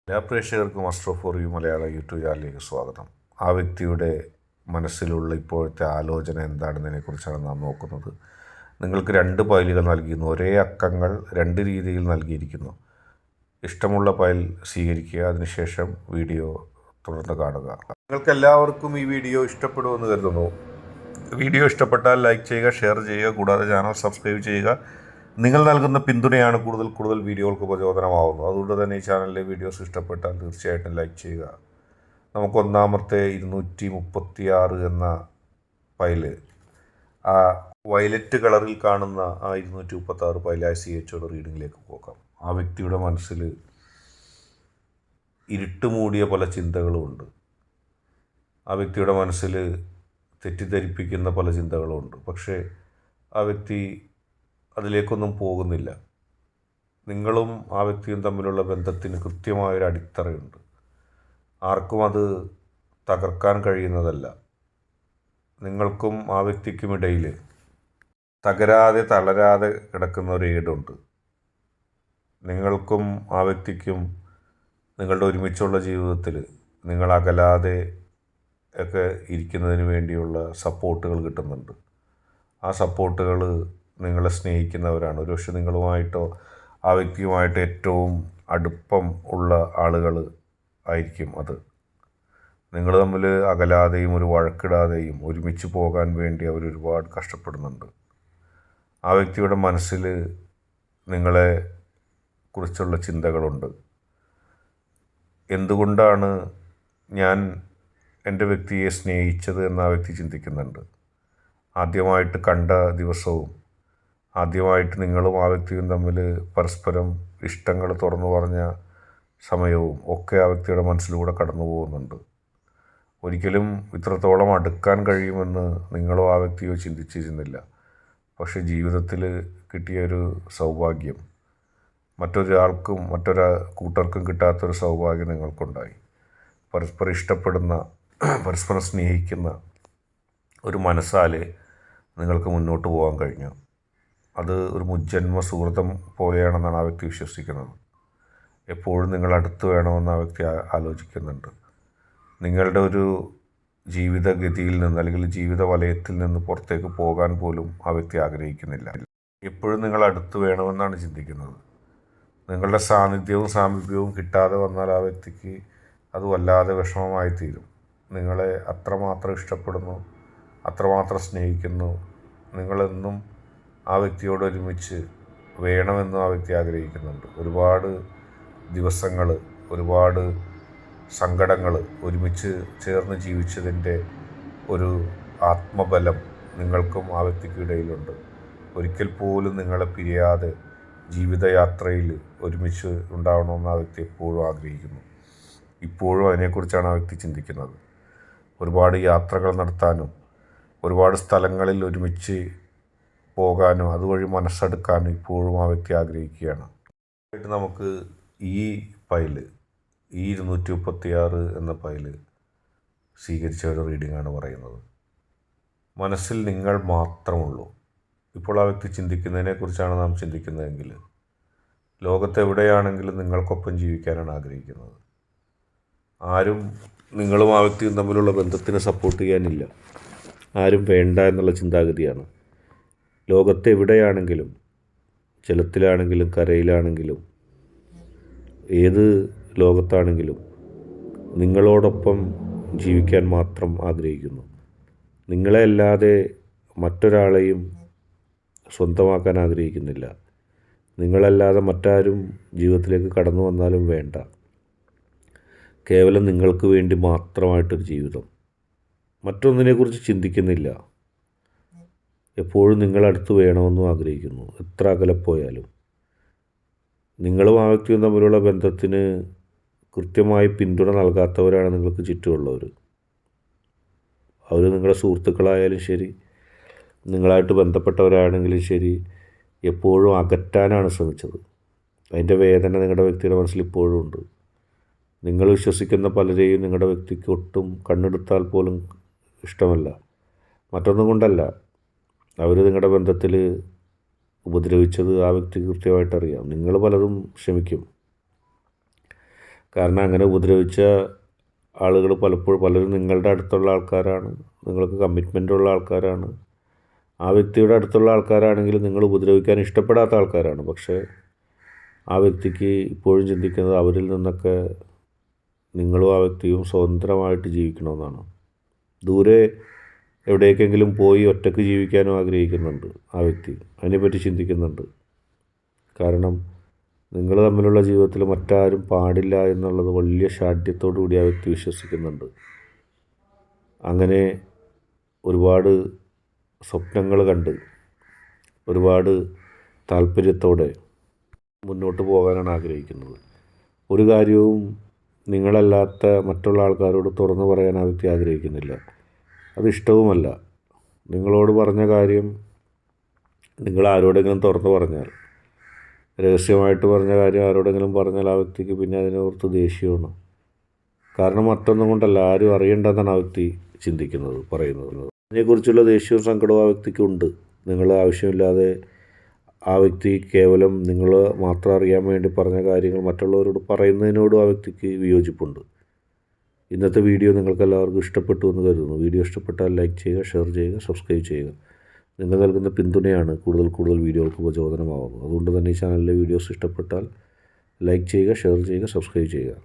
എല്ലാ പ്രേക്ഷകർക്കും astro for you Malayala YouTube ചാനലിലേക്ക് സ്വാഗതം. ആ വ്യക്തിയുടെ മനസ്സിലുള്ള ഇപ്പോഴത്തെ ആലോചന എന്താണെന്നതിനെക്കുറിച്ചാണ് നാം നോക്കുന്നത്. നിങ്ങൾക്ക് 2 ഫയലുകൾ നൽകിയിരുന്നു. ഒരേ അക്കങ്ങൾ 2 രീതിയിൽ നൽകിയിരിക്കുന്നു. ഇഷ്ടമുള്ള ഫയൽ സ്വീകരിക്കുക. അതിനുശേഷം വീഡിയോ തുടർന്ന് കാണുക. നിങ്ങൾക്ക് എല്ലാവർക്കും ഈ വീഡിയോ ഇഷ്ടപ്പെടുമെന്ന് കരുതുന്നു. വീഡിയോ ഇഷ്ടപ്പെട്ടാൽ ലൈക്ക് ചെയ്യുക, ഷെയർ ചെയ്യുക, കൂടാതെ ചാനൽ സബ്സ്ക്രൈബ് ചെയ്യുക. നിങ്ങൾ നൽകുന്ന പിന്തുണയാണ് കൂടുതൽ വീഡിയോകൾക്ക് പ്രചോദനമാവുന്നത്. അതുകൊണ്ട് തന്നെ ഈ ചാനലിലെ വീഡിയോസ് ഇഷ്ടപ്പെട്ടാൽ തീർച്ചയായിട്ടും ലൈക്ക് ചെയ്യുക. നമുക്ക് ഒന്നാമത്തെ 236 എന്ന ഫയല്, ആ വയലറ്റ് കളറിൽ കാണുന്ന ആ 236 ഫയലായ CHOയുടെ റീഡിങ്ങിലേക്ക് പോകാം. ആ വ്യക്തിയുടെ മനസ്സിൽ ഇരുട്ട് മൂടിയ പല ചിന്തകളുമുണ്ട്. ആ വ്യക്തിയുടെ മനസ്സിൽ തെറ്റിദ്ധരിപ്പിക്കുന്ന പല ചിന്തകളുമുണ്ട്. പക്ഷേ ആ വ്യക്തി അതിലേക്കൊന്നും പോകുന്നില്ല. നിങ്ങളും ആ വ്യക്തിയും തമ്മിലുള്ള ബന്ധത്തിന് കൃത്യമായൊരു അടിത്തറയുണ്ട്. ആർക്കും അത് തകർക്കാൻ കഴിയുന്നതല്ല. നിങ്ങൾക്കും ആ വ്യക്തിക്കുമിടയിൽ തകരാതെ തളരാതെ കിടക്കുന്ന ഒരു ഏടുണ്ട്. നിങ്ങൾക്കും ആ വ്യക്തിക്കും നിങ്ങളുടെ ഒരുമിച്ചുള്ള ജീവിതത്തിൽ നിങ്ങൾ അകലാതെ ഒക്കെ ഇരിക്കുന്നതിന് വേണ്ടിയുള്ള സപ്പോർട്ടുകൾ കിട്ടുന്നുണ്ട്. ആ സപ്പോർട്ടുകൾ നിങ്ങളെ സ്നേഹിക്കുന്നവരാണ്. ഒരുപക്ഷെ നിങ്ങളുമായിട്ടോ ആ വ്യക്തിയുമായിട്ട് ഏറ്റവും അടുപ്പം ഉള്ള ആളുകൾ ആയിരിക്കും അത്. നിങ്ങൾ തമ്മിൽ അകലാതെയും ഒരു വഴക്കിടാതെയും ഒരുമിച്ച് പോകാൻ വേണ്ടി അവർ ഒരുപാട് കഷ്ടപ്പെടുന്നുണ്ട്. ആ വ്യക്തിയുടെ മനസ്സിൽ നിങ്ങളെ കുറിച്ചുള്ള ചിന്തകളുണ്ട്. എന്തുകൊണ്ടാണ് ഞാൻ എൻ്റെ വ്യക്തിയെ സ്നേഹിച്ചത് എന്ന് ആ വ്യക്തി ചിന്തിക്കുന്നുണ്ട്. ആദ്യമായിട്ട് കണ്ട ദിവസവും ആദ്യമായിട്ട് നിങ്ങളും ആ വ്യക്തിയും തമ്മിൽ പരസ്പരം ഇഷ്ടങ്ങൾ തുറന്നു പറഞ്ഞ സമയവും ഒക്കെ ആ വ്യക്തിയുടെ മനസ്സിലൂടെ കടന്നു പോകുന്നുണ്ട്. ഒരിക്കലും ഇത്രത്തോളം അടുക്കാൻ കഴിയുമെന്ന് നിങ്ങളോ ആ വ്യക്തിയോ ചിന്തിച്ചിരുന്നില്ല. പക്ഷേ ജീവിതത്തിൽ കിട്ടിയൊരു സൗഭാഗ്യം മറ്റൊരാൾക്കും കൂട്ടർക്കും കിട്ടാത്തൊരു സൗഭാഗ്യം നിങ്ങൾക്കുണ്ടായി. പരസ്പരം ഇഷ്ടപ്പെടുന്ന, പരസ്പരം സ്നേഹിക്കുന്ന ഒരു മനസ്സാലെ നിങ്ങൾക്ക് മുന്നോട്ട് പോകാൻ കഴിഞ്ഞു. അത് ഒരു മുജ്ജന്മ സുഹൃതം പോലെയാണെന്നാണ് ആ വ്യക്തി വിശ്വസിക്കുന്നത്. എപ്പോഴും നിങ്ങൾ അടുത്ത് വേണമെന്ന് ആ വ്യക്തി ആലോചിക്കുന്നുണ്ട്. നിങ്ങളുടെ ഒരു ജീവിതഗതിയിൽ നിന്ന് അല്ലെങ്കിൽ ജീവിത വലയത്തിൽ നിന്ന് പുറത്തേക്ക് പോകാൻ പോലും ആ വ്യക്തി ആഗ്രഹിക്കുന്നില്ല. എപ്പോഴും നിങ്ങൾ അടുത്ത് വേണമെന്നാണ് ചിന്തിക്കുന്നത്. നിങ്ങളുടെ സാന്നിധ്യവും സാമീപ്യവും കിട്ടാതെ വന്നാൽ ആ വ്യക്തിക്ക് അത് വല്ലാതെ വിഷമമായി തീരും. നിങ്ങളെ അത്രമാത്രം ഇഷ്ടപ്പെടുന്നു, അത്രമാത്രം സ്നേഹിക്കുന്നു. നിങ്ങളെന്നും ആ വ്യക്തിയോട് ഒരുമിച്ച് വേണമെന്നും ആ വ്യക്തി ആഗ്രഹിക്കുന്നുണ്ട്. ഒരുപാട് ദിവസങ്ങൾ, ഒരുപാട് സങ്കടങ്ങൾ ഒരുമിച്ച് ചേർന്ന് ജീവിച്ചതിൻ്റെ ഒരു ആത്മബലം നിങ്ങൾക്കും ആ വ്യക്തിക്കും ഇടയിലുണ്ട്. ഒരിക്കൽ പോലും നിങ്ങളെ പിരിയാതെ ജീവിതയാത്രയിൽ ഒരുമിച്ച് ഉണ്ടാവണമെന്ന് ആ വ്യക്തി എപ്പോഴും ആഗ്രഹിക്കുന്നു. ഇപ്പോഴും അതിനെക്കുറിച്ചാണ് ആ വ്യക്തി ചിന്തിക്കുന്നത്. ഒരുപാട് യാത്രകൾ നടത്താനും ഒരുപാട് സ്ഥലങ്ങളിൽ ഒരുമിച്ച് പോകാനും അതുവഴി മനസ്സെടുക്കാനും ഇപ്പോഴും ആ വ്യക്തി ആഗ്രഹിക്കുകയാണ്. നമുക്ക് ഈ ഫയല്, ഈ 236 എന്ന ഫയല് സ്വീകരിച്ച ഒരു റീഡിങ്ങാണ് പറയുന്നത്. മനസ്സിൽ നിങ്ങൾ മാത്രമുള്ളൂ. ഇപ്പോൾ ആ വ്യക്തി ചിന്തിക്കുന്നതിനെക്കുറിച്ചാണ് നാം ചിന്തിക്കുന്നതെങ്കിൽ ലോകത്തെവിടെയാണെങ്കിലും നിങ്ങൾക്കൊപ്പം ജീവിക്കാനാണ് ആഗ്രഹിക്കുന്നത്. ആരും നിങ്ങളും ആ വ്യക്തിയും തമ്മിലുള്ള ബന്ധത്തിന് സപ്പോർട്ട് ചെയ്യാനില്ല. ആരും വേണ്ട എന്നുള്ള ചിന്താഗതിയാണ്. ലോകത്തെവിടെയാണെങ്കിലും, ജലത്തിലാണെങ്കിലും കരയിലാണെങ്കിലും ഏത് ലോകത്താണെങ്കിലും നിങ്ങളോടൊപ്പം ജീവിക്കാൻ മാത്രം ആഗ്രഹിക്കുന്നു. നിങ്ങളെ അല്ലാതെ മറ്റൊരാളെയും സ്വന്തമാക്കാൻ ആഗ്രഹിക്കുന്നില്ല. നിങ്ങളല്ലാതെ മറ്റാരും ജീവിതത്തിലേക്ക് കടന്നു വന്നാലും വേണ്ട. കേവലം നിങ്ങൾക്ക് വേണ്ടി മാത്രമായിട്ടൊരു ജീവിതം. മറ്റൊന്നിനെക്കുറിച്ച് ചിന്തിക്കുന്നില്ല. എപ്പോഴും നിങ്ങളടുത്ത് വേണമെന്നും ആഗ്രഹിക്കുന്നു. എത്ര അകലെപ്പോയാലും നിങ്ങളും ആ വ്യക്തിയും തമ്മിലുള്ള ബന്ധത്തിന് കൃത്യമായി പിന്തുണ നൽകാത്തവരാണ് നിങ്ങൾക്ക് ചുറ്റുമുള്ളവർ. അവർ നിങ്ങളുടെ സുഹൃത്തുക്കളായാലും ശരി, നിങ്ങളായിട്ട് ബന്ധപ്പെട്ടവരാണെങ്കിലും ശരി, എപ്പോഴും അകറ്റാനാണ് ശ്രമിച്ചത്. അതിൻ്റെ വേദന നിങ്ങളുടെ വ്യക്തിയുടെ മനസ്സിൽ ഇപ്പോഴും ഉണ്ട്. നിങ്ങൾ വിശ്വസിക്കുന്ന പലരെയും നിങ്ങളുടെ വ്യക്തിക്ക് ഒട്ടും കണ്ണെടുത്താൽ പോലും ഇഷ്ടമല്ല. മറ്റൊന്നും കൊണ്ടല്ല, അവർ നിങ്ങളുടെ ബന്ധത്തിൽ ഉപദ്രവിച്ചത് ആ വ്യക്തി കൃത്യമായിട്ടറിയാം. നിങ്ങൾ പലതും ക്ഷമിക്കും. കാരണം അങ്ങനെ ഉപദ്രവിച്ച ആളുകൾ പലരും നിങ്ങളുടെ അടുത്തുള്ള ആൾക്കാരാണ്, നിങ്ങൾക്ക് കമ്മിറ്റ്മെൻറ്റുള്ള ആൾക്കാരാണ്. ആ വ്യക്തിയുടെ അടുത്തുള്ള ആൾക്കാരാണെങ്കിൽ നിങ്ങൾ ഉപദ്രവിക്കാൻ ഇഷ്ടപ്പെടാത്ത ആൾക്കാരാണ്. പക്ഷേ ആ വ്യക്തിക്ക് ഇപ്പോഴും ചിന്തിക്കുന്നത് അവരിൽ നിന്നൊക്കെ നിങ്ങളും ആ വ്യക്തിയും സ്വതന്ത്രമായിട്ട് ജീവിക്കണമെന്നാണ്. ദൂരെ എവിടേക്കെങ്കിലും പോയി ഒറ്റയ്ക്ക് ജീവിക്കാനും ആഗ്രഹിക്കുന്നുണ്ട് ആ വ്യക്തി. അതിനെപ്പറ്റി ചിന്തിക്കുന്നുണ്ട്. കാരണം നിങ്ങൾ തമ്മിലുള്ള ജീവിതത്തിൽ മറ്റാരും പാടില്ല എന്നുള്ളത് വലിയ ശാഠ്യത്തോടു കൂടി ആ വ്യക്തി വിശ്വസിക്കുന്നുണ്ട്. അങ്ങനെ ഒരുപാട് സ്വപ്നങ്ങൾ കണ്ട് ഒരുപാട് താല്പര്യത്തോടെ മുന്നോട്ട് പോകാനാണ് ആഗ്രഹിക്കുന്നത്. ഒരു കാര്യവും നിങ്ങളല്ലാത്ത മറ്റുള്ള ആൾക്കാരോട് തുറന്നു പറയാൻ ആ വ്യക്തി ആഗ്രഹിക്കുന്നില്ല. അതിഷ്ടവുമല്ല. നിങ്ങളോട് പറഞ്ഞ കാര്യം നിങ്ങൾ ആരോടെങ്കിലും തുറന്നു പറഞ്ഞാൽ, രഹസ്യമായിട്ട് പറഞ്ഞ കാര്യം ആരോടെങ്കിലും പറഞ്ഞാൽ ആ വ്യക്തിക്ക് പിന്നെ അതിനോർത്ത് ദേഷ്യമാണ്. കാരണം മറ്റൊന്നും കൊണ്ടല്ല, ആരും അറിയണ്ടെന്നാണ് ആ വ്യക്തി ചിന്തിക്കുന്നത്, പറയുന്നത്. അതിനെക്കുറിച്ചുള്ള ദേഷ്യവും സങ്കടവും ആ വ്യക്തിക്കുണ്ട്. നിങ്ങൾ ആവശ്യമില്ലാതെ ആ വ്യക്തി കേവലം നിങ്ങൾ മാത്രം അറിയാൻ വേണ്ടി പറഞ്ഞ കാര്യങ്ങൾ മറ്റുള്ളവരോട് പറയുന്നതിനോടും ആ വ്യക്തിക്ക് വിയോജിപ്പുണ്ട്. ഇന്നത്തെ വീഡിയോ നിങ്ങൾക്കെല്ലാവർക്കും ഇഷ്ടപ്പെട്ടു എന്ന് കരുതുന്നു. വീഡിയോ ഇഷ്ടപ്പെട്ടാൽ ലൈക്ക് ചെയ്യുക, ഷെയർ ചെയ്യുക, സബ്സ്ക്രൈബ് ചെയ്യുക. നിങ്ങൾ നൽകുന്ന പിന്തുണയാണ് കൂടുതൽ വീഡിയോകൾക്ക് പ്രചോദനമാകുന്നത്. അതുകൊണ്ട് തന്നെ ഈ ചാനലിലെ വീഡിയോസ് ഇഷ്ടപ്പെട്ടാൽ ലൈക്ക് ചെയ്യുക, ഷെയർ ചെയ്യുക, സബ്സ്ക്രൈബ് ചെയ്യുക.